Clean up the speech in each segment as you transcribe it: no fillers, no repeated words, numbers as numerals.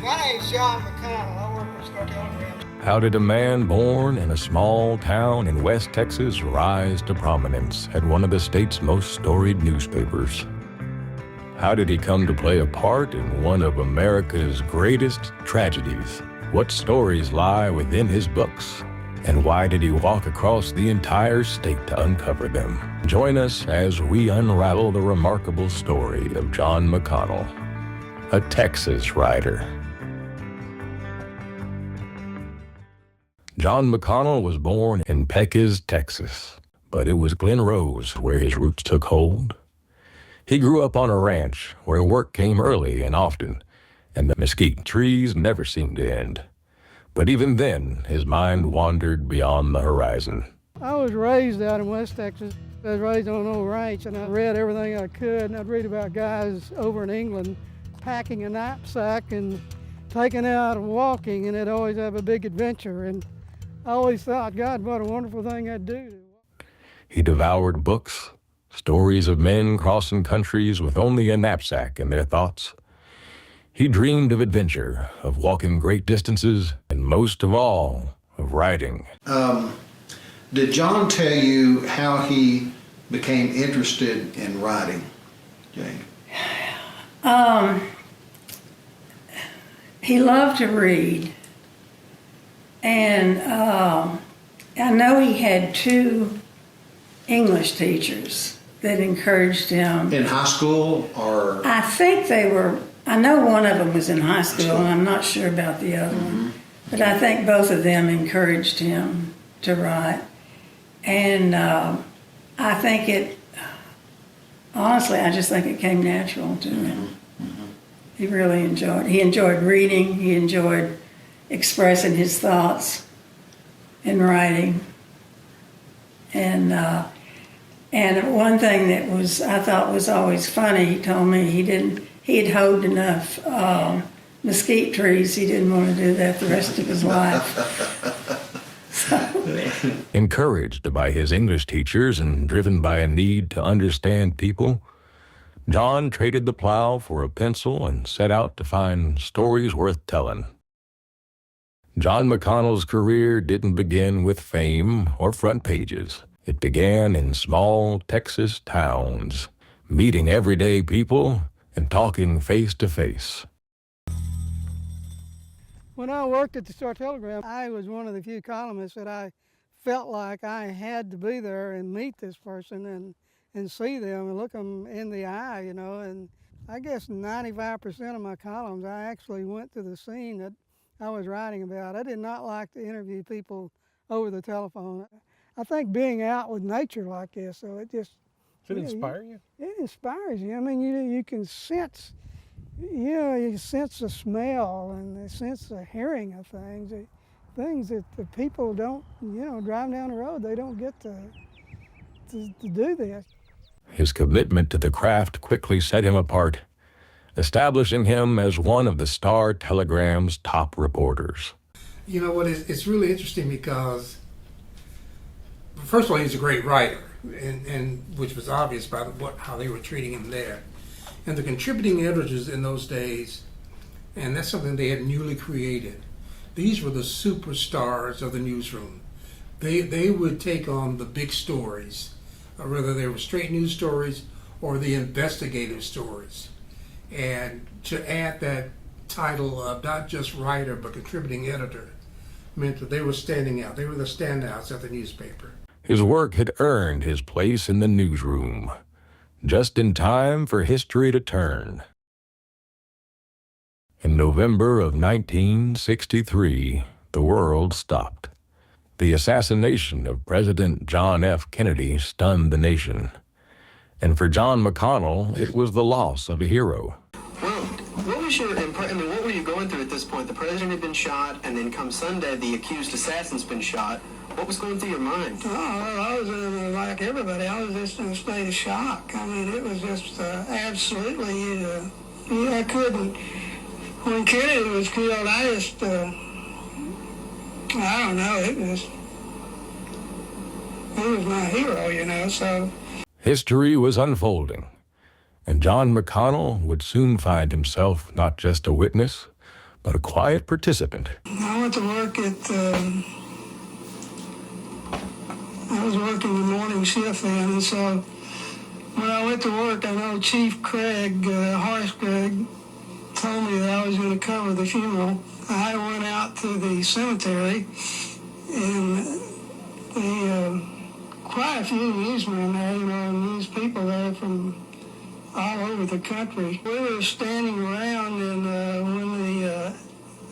My name's Jon Mconal. I work for Star Telegram. How did a man born in a small town in West Texas rise to prominence at one of the state's most storied newspapers? How did he come to play a part in one of America's greatest tragedies? What stories lie within his books? And why did he walk across the entire state to uncover them? Join us as we unravel the remarkable story of Jon Mconal, a Texas writer. Jon Mconal was born in Pecos, Texas, but it was Glen Rose where his roots took hold. He grew up on a ranch where work came early and often, and the mesquite trees never seemed to end. But even then, his mind wandered beyond the horizon. I was raised out in West Texas. I was raised on an old ranch, and I read everything I could, and I'd read about guys over in England packing a knapsack and taking out and walking, and they'd always have a big adventure. And I always thought, God, what a wonderful thing I'd do. He devoured books, stories of men crossing countries with only a knapsack in their thoughts. He dreamed of adventure, of walking great distances, and most of all, of writing. Did Jon tell you how he became interested in writing, Jane? He loved to read. And I know he had two English teachers that encouraged him. In high school or? I think they were, I know one of them was in high school, and I'm not sure about the other one. But I think both of them encouraged him to write. And I think it, honestly, I just think it came natural to him. He really enjoyed reading, he enjoyed expressing his thoughts in writing. And one thing that I thought was always funny, he told me he had hoed enough mesquite trees, he didn't want to do that the rest of his life. Encouraged by his English teachers and driven by a need to understand people, Jon traded the plow for a pencil and set out to find stories worth telling. Jon Mconal's career didn't begin with fame or front pages. It began in small Texas towns, meeting everyday people and talking face to face. When I worked at the Star Telegram, I was one of the few columnists that I felt like I had to be there and meet this person and see them and look them in the eye, you know. And I guess 95% of my columns, I actually went to the scene that I was writing about. I did not like to interview people over the telephone. I think being out with nature like this, so it just... Did it inspire you? It inspires you. I mean, you can sense, you sense the smell and the sense the hearing of things that the people don't, driving down the road, they don't get to do this. His commitment to the craft quickly set him apart, establishing him as one of the Star Telegram's top reporters. You know what, it's really interesting because, first of all, he's a great writer, and which was obvious by how they were treating him there. And the contributing editors in those days, and that's something they had newly created, these were the superstars of the newsroom. They would take on the big stories, whether they were straight news stories or the investigative stories. And to add that title of not just writer but contributing editor meant that they were standing out. They were the standouts at the newspaper. His work had earned his place in the newsroom, just in time for history to turn. In November of 1963, the world stopped. The assassination of President John F. Kennedy stunned the nation. And for Jon Mconal, it was the loss of a hero. Well, what was your impression? I mean, what were you going through at this point? The president had been shot, and then come Sunday, the accused assassin's been shot. What was going through your mind? Oh, well, I was like everybody. I was just in a state of shock. I mean, it was just absolutely. I couldn't. When Kennedy was killed, I just. I don't know. He was my hero, So. History was unfolding, and Jon Mconal would soon find himself not just a witness, but a quiet participant. I went to work I was working the morning shift then, and so when I went to work, I know Chief Craig, Horace Craig, told me that I was going to cover the funeral. I went out to the cemetery, and quite a few newsmen there, and news people there from all over the country. We were standing around, and when the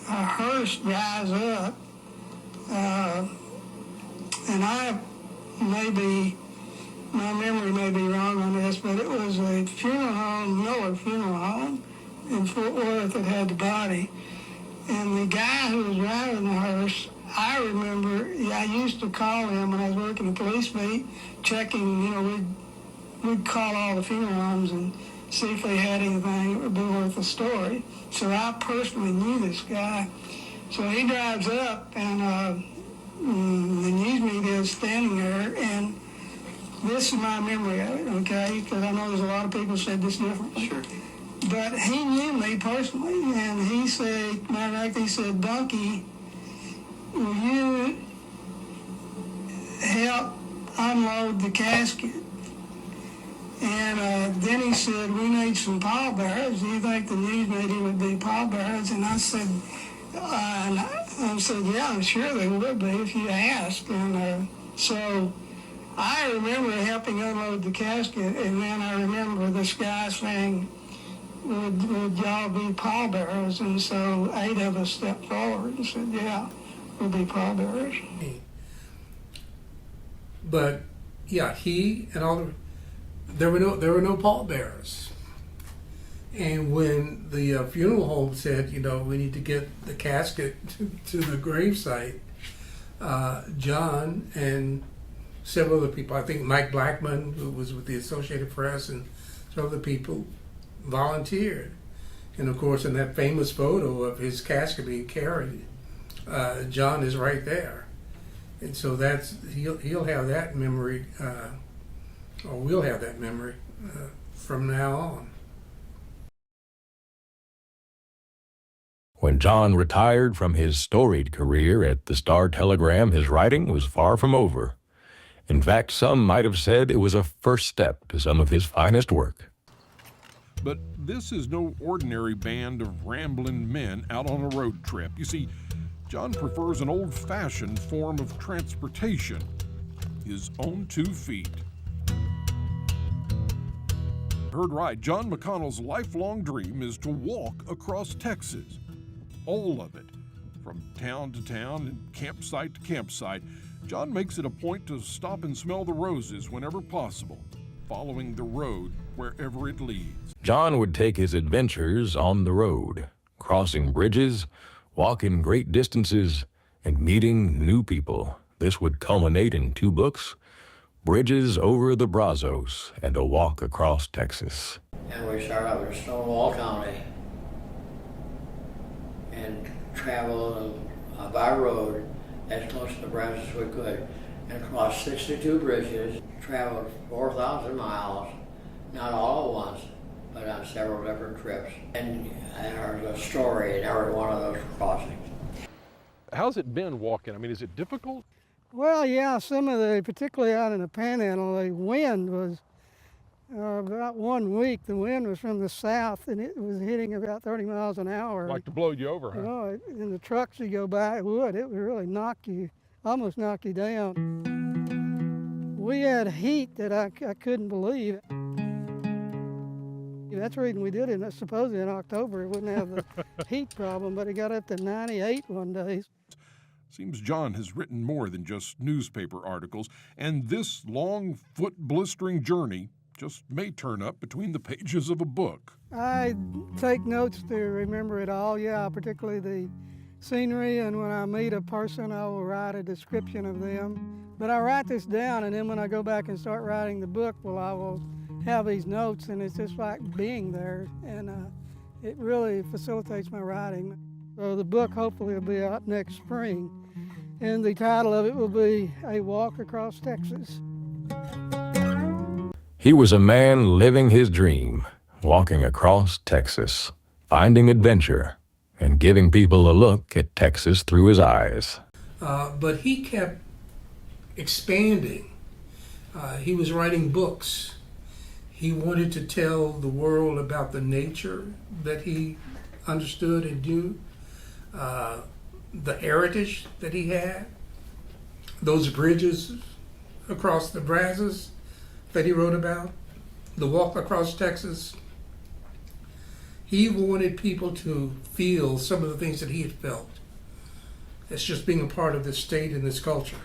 hearse drives up, and my memory may be wrong on this, but it was a funeral home, Miller Funeral Home in Fort Worth that had the body. And the guy who was driving the hearse, I remember, I used to call him when I was working the police beat, checking, we'd call all the funeral homes and see if they had anything that would be worth a story. So I personally knew this guy. So he drives up, and the news media is standing there, and this is my memory of it, okay? Because I know there's a lot of people said this differently. Sure. But he knew me personally, and he said, matter of fact, he said, Donkey, will you help unload the casket? And then he said, we need some pallbearers. Do you think the news media would be pallbearers? And I said, yeah, I'm sure they would be if you asked. And so I remember helping unload the casket, and then I remember this guy saying, would y'all be pallbearers? And so 8 of us stepped forward and said, yeah, we'll be pallbearers. But yeah, he and all there were no pallbearers. And when the funeral home said, we need to get the casket to the gravesite, John and several other people, I think Mike Blackman, who was with the Associated Press, and some other people volunteered. And of course, in that famous photo of his casket being carried, John is right there. And so he'll have that memory, or we'll have that memory from now on. When John retired from his storied career at the Star-Telegram, his writing was far from over. In fact, some might have said it was a first step to some of his finest work. But this is no ordinary band of rambling men out on a road trip. You see, John prefers an old-fashioned form of transportation, his own 2 feet. Heard right, Jon Mconal's lifelong dream is to walk across Texas. All of it, from town to town and campsite to campsite. John makes it a point to stop and smell the roses whenever possible, following the road wherever it leads. John would take his adventures on the road, crossing bridges, walking great distances, and meeting new people. This would culminate in 2 books, Bridges Over the Brazos and A Walk Across Texas. And we started out in Stonewall County and traveled by road as close to Nebraska as we could, and crossed 62 bridges, traveled 4,000 miles, not all at once, but on several different trips. And there's a story in every one of those crossings. How's it been walking? I mean, is it difficult? Well, yeah, particularly out in the Panhandle, the wind was about 1 week. The wind was from the south, and it was hitting about 30 miles an hour. Like to blow you over, huh? In the trucks you go by, it would really almost knock you down. We had heat that I couldn't believe. That's the reason we did it. Supposedly in October, it wouldn't have the heat problem, but it got up to 98 one day. Seems John has written more than just newspaper articles, and this long, foot-blistering journey just may turn up between the pages of a book. I take notes to remember it all, yeah, particularly the scenery, and when I meet a person, I will write a description of them. But I write this down, and then when I go back and start writing the book, I will have these notes, and it's just like being there, and it really facilitates my writing. So the book hopefully will be out next spring, and the title of it will be A Walk Across Texas. He was a man living his dream, walking across Texas, finding adventure and giving people a look at Texas through his eyes. But he kept expanding. He was writing books. He wanted to tell the world about the nature that he understood and knew, the heritage that he had, those bridges across the Brazos that he wrote about, the walk across Texas. He wanted people to feel some of the things that he had felt. It's just being a part of this state and this culture.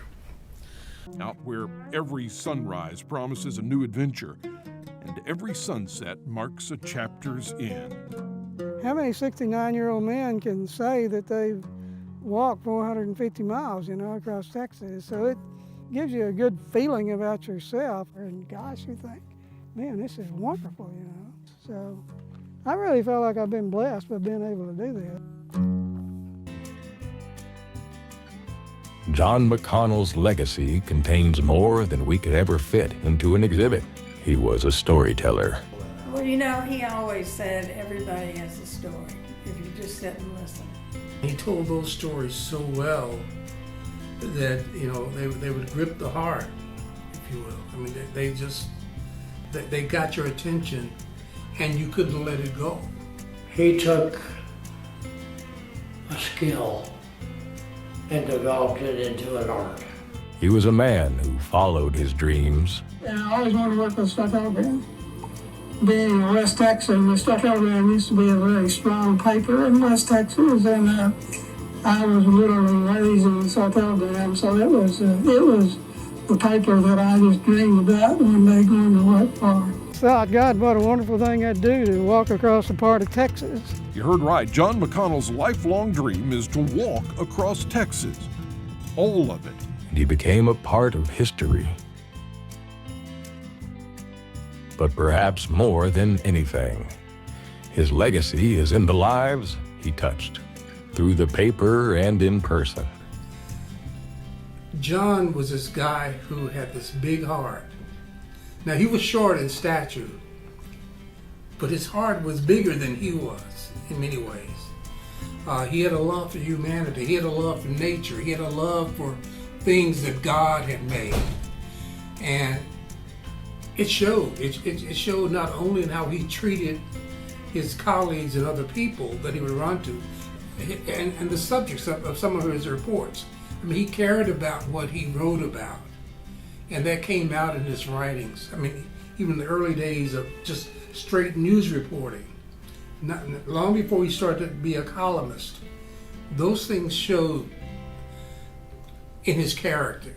Out where every sunrise promises a new adventure and every sunset marks a chapter's end. How many 69-year-old men can say that they've walked 450 miles, across Texas? So it gives you a good feeling about yourself. And gosh, you think, man, this is wonderful, So I really felt like I've been blessed by being able to do that. Jon Mconal's legacy contains more than we could ever fit into an exhibit. He was a storyteller. Well, he always said everybody has a story if you just sit and listen. He told those stories so well that, they would grip the heart, if you will. I mean, they got your attention and you couldn't let it go. He took a skill and developed it into an art. He was a man who followed his dreams. And I always wanted to work with stuff telegram. Being in West Texas, the stuff telegram used to be a very strong paper in West Texas, and I was literally raised in the stuff telegram, so it was the paper that I just dreamed about one day going to work for. Thought, God, what a wonderful thing I'd do to walk across a part of Texas. You heard right. Jon Mconal's lifelong dream is to walk across Texas. All of it. And he became a part of history. But perhaps more than anything, his legacy is in the lives he touched, through the paper and in person. Jon was this guy who had this big heart. Now, he was short in stature, but his heart was bigger than he was in many ways. He had a love for humanity. He had a love for nature. He had a love for things that God had made. And it showed. It showed not only in how he treated his colleagues and other people that he would run to, and the subjects of some of his reports. I mean, he cared about what he wrote about. And that came out in his writings. I mean, even in the early days of just straight news reporting, long before he started to be a columnist, those things showed in his character.